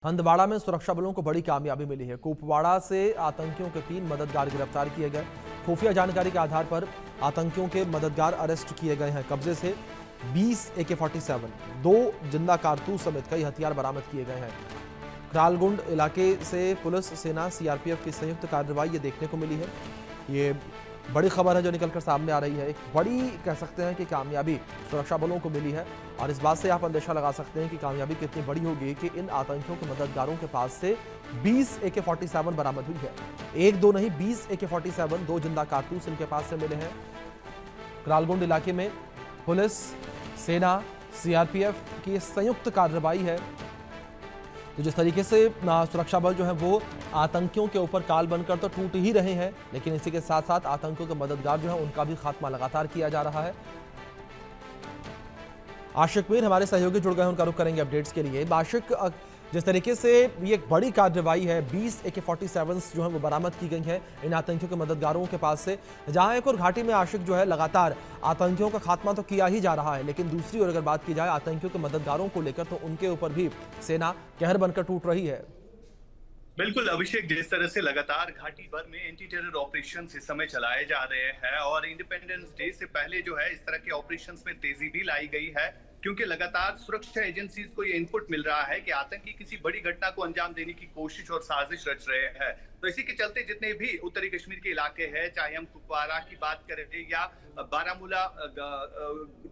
हंदवाड़ा में सुरक्षा बलों को बड़ी कामयाबी मिली है। कुपवाड़ा से आतंकियों के 3 मददगार गिरफ्तार किए गए। खुफिया जानकारी के आधार पर आतंकियों के मददगार अरेस्ट किए गए हैं। कब्जे से 20 AK-47, 2 जिंदा कारतूस समेत कई हथियार बरामद किए गए हैं। क्रालगुंड इलाके से पुलिस, सेना, CRPF की संयुक्त कार्रवाई ये देखने को मिली है। ये बड़ी खबर है जो निकलकर सामने आ रही है। एक बड़ी कह सकते हैं कि कामयाबी सुरक्षा बलों को मिली है और इस बात से आप अंदेशा लगा सकते हैं कि कामयाबी कितनी बड़ी होगी कि इन आतंकियों के मददगारों के पास से 20 AK-47 बरामद हुई है। 1-2 नहीं, 20 AK-47, 2 जिंदा कारतूस इनके पास से मिले हैं। क्रालगुंड इलाके में पुलिस, सेना, CRPF की संयुक्त कार्रवाई है। तो जिस तरीके से सुरक्षा बल जो है वो आतंकियों के ऊपर काल बनकर तो टूट ही रहे हैं, लेकिन इसी के साथ साथ आतंकियों के मददगार जो है उनका भी खात्मा लगातार किया जा रहा है। आशिक मीर हमारे सहयोगी जुड़ गए हैं, उनका रुख करेंगे अपडेट्स के लिए। आशिक, जिस तरीके से ये एक बड़ी कार्रवाई है, 20 AK-47 जो है वो बरामद की गई है इन आतंकियों के मददगारों के पास से। जहां एक और घाटी में आशिक जो है लगातार आतंकियों का खात्मा तो किया ही जा रहा है, लेकिन दूसरी ओर अगर बात की जाए आतंकियों के मददगारों को लेकर तो उनके ऊपर भी सेना कहर बनकर टूट रही है। बिल्कुल अभिषेक, जिस तरह से लगातार घाटी भर में एंटी टेरर ऑपरेशन इस समय चलाए जा रहे हैं और इंडिपेंडेंस डे से पहले जो है इस तरह के ऑपरेशंस में तेजी भी लाई गई है, क्योंकि लगातार सुरक्षा एजेंसीज को ये इनपुट मिल रहा है कि आतंकी किसी बड़ी घटना को अंजाम देने की कोशिश और साजिश रच रहे हैं। तो इसी के चलते जितने भी उत्तरी कश्मीर के इलाके हैं, चाहे हम कुपवाड़ा की बात करें या बारामूला,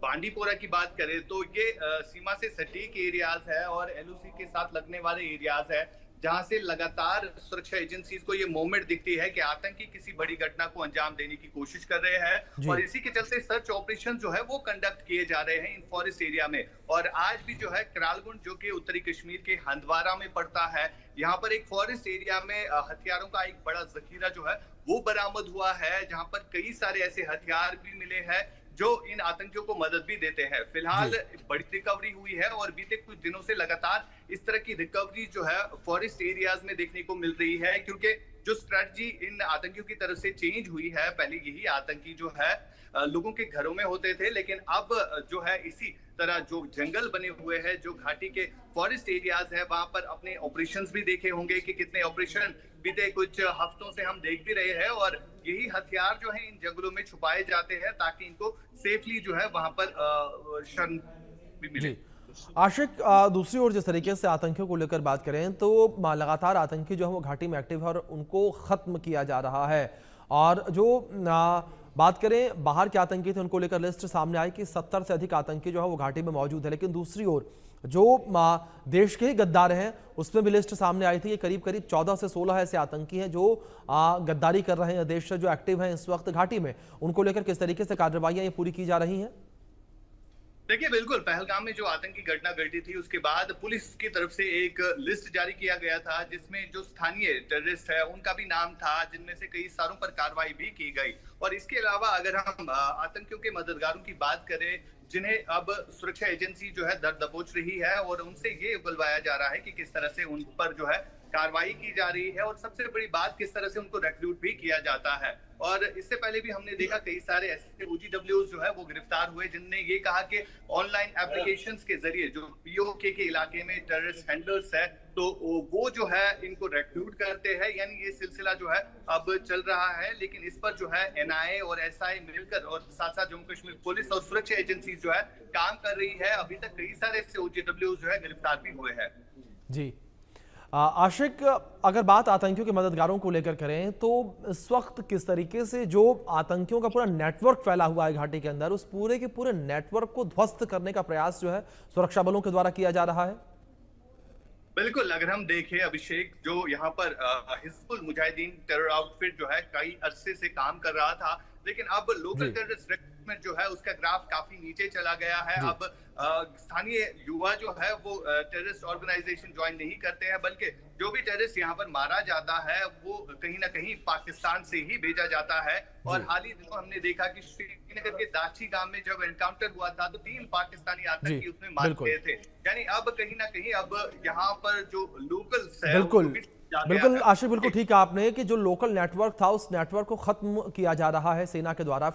बांडीपोरा की बात करें, तो ये सीमा से सटीक एरियाज है और LOC के साथ लगने वाले एरियाज है, जहां से लगातार सुरक्षा एजेंसीज को ये मोमेंट दिखती है कि आतंकी किसी बड़ी घटना को अंजाम देने की कोशिश कर रहे हैं और इसी के चलते सर्च ऑपरेशन जो है वो कंडक्ट किए जा रहे हैं इन फॉरेस्ट एरिया में। और आज भी जो है क्रालगुंड, जो कि उत्तरी कश्मीर के हंदवाड़ा में पड़ता है, यहाँ पर एक फॉरेस्ट एरिया में हथियारों का एक बड़ा जखीरा जो है वो बरामद हुआ है, जहां पर कई सारे ऐसे हथियार भी मिले हैं जो इन आतंकियों को मदद भी देते हैं। फिलहाल बड़ी रिकवरी हुई है और बीते कुछ दिनों से लगातार इस तरह की रिकवरी जो है फॉरेस्ट एरियाज में देखने को मिल रही है, क्योंकि जो स्ट्रेटजी इन आतंकियों की तरफ से चेंज हुई है, पहले यही आतंकी जो है लोगों के घरों में होते थे, लेकिन अब जो है इसी तरह जो जंगल बने हुए हैं, जो घाटी के फॉरेस्ट एरियाज है, वहां पर अपने ऑपरेशंस भी देखे होंगे कि कितने ऑपरेशन बीते कुछ हफ्तों से हम देख भी रहे हैं और यही हथियार जो है इन जंगलों में छुपाए जाते हैं ताकि इनको सेफली जो है वहां पर शरण भी मिले। आशिक, दूसरी ओर जिस तरीके से आतंकियों को लेकर बात करें तो लगातार आतंकी जो है वो घाटी में एक्टिव है और उनको खत्म किया जा रहा है। और जो बात करें बाहर के आतंकी थे, उनको लेकर लिस्ट सामने आई कि 70 से अधिक आतंकी जो है वो घाटी में मौजूद है, लेकिन दूसरी ओर जो देश के ही गद्दार हैं उसमें भी लिस्ट सामने आई थी। ये करीब 14 से 16 ऐसे आतंकी हैं जो गद्दारी कर रहे हैं देश से, जो एक्टिव हैं इस वक्त घाटी में। उनको लेकर किस तरीके से कार्रवाइयां ये पूरी की जा रही हैं? देखिए, बिल्कुल पहलगाम में जो आतंकी घटना घटी थी उसके बाद पुलिस की तरफ से एक लिस्ट जारी किया गया था, जिसमें जो स्थानीय टेररिस्ट है उनका भी नाम था, जिनमें से कई सारों पर कार्रवाई भी की गई। और इसके अलावा अगर हम आतंकियों के मददगारों की बात करें, जिन्हें अब सुरक्षा एजेंसी जो है दर दबोच रही है और उनसे ये बुलवाया जा रहा है कि किस तरह से उन पर जो है कार्रवाई की जा रही है और सबसे बड़ी बात किस तरह से उनको रिक्रूट भी किया जाता है। और इससे पहले भी हमने देखा कई सारे ऐसे OGWs जो है वो गिरफ्तार हुए, जिनने ये कहा कि ऑनलाइन एप्लीकेशंस के जरिए जो POK के इलाके में टेररिस्ट हैंडलर्स है, तो वो जो है इनको रिक्रूट करते हैं। यानी ये सिलसिला जो है अब चल रहा है, लेकिन इस पर जो है NIA और SI मिलकर और साथ साथ जम्मू कश्मीर पुलिस और सुरक्षा एजेंसी जो है काम कर रही है। अभी तक कई सारे ऐसे OGWs जो है गिरफ्तार भी हुए हैं। जी आशिक, अगर बात आतंकियों के मददगारों को लेकर करें तो इस वक्त किस तरीके से जो आतंकियों का पूरा नेटवर्क फैला हुआ है घाटी के अंदर, उस पूरे के पूरे नेटवर्क को ध्वस्त करने का प्रयास जो है सुरक्षा बलों के द्वारा किया जा रहा है? बिल्कुल, अगर हम देखें अभिषेक, जो यहाँ पर हिजबुल मुजाहिदीन टेरर आउटफिट जो है कई अरसे से काम कर रहा था, लेकिन अब लोकल टेररिस्ट रिक्रूटमेंट जो है उसका ग्राफ काफी नीचे चला गया है। अब स्थानीय युवा जो है वो टेररिस्ट ऑर्गेनाइजेशन ज्वाइन नहीं करते हैं, बल्कि जो भी टेररिस्ट यहाँ पर मारा जाता है वो कहीं ना कहीं पाकिस्तान से ही भेजा जाता है। और हाल ही दिनों हमने देखा कि श्रीनगर के दाची गांव में जब एनकाउंटर हुआ था तो 3 पाकिस्तानी आतंकी उसमें मारे गए थे। यानी अब कहीं ना कहीं अब यहाँ पर जो लोकल्स है, बिल्कुल आशिक, बिल्कुल ठीक है आपने कि जो लोकल नेटवर्क था उस नेटवर्क को खत्म किया जा रहा है सेना के द्वारा।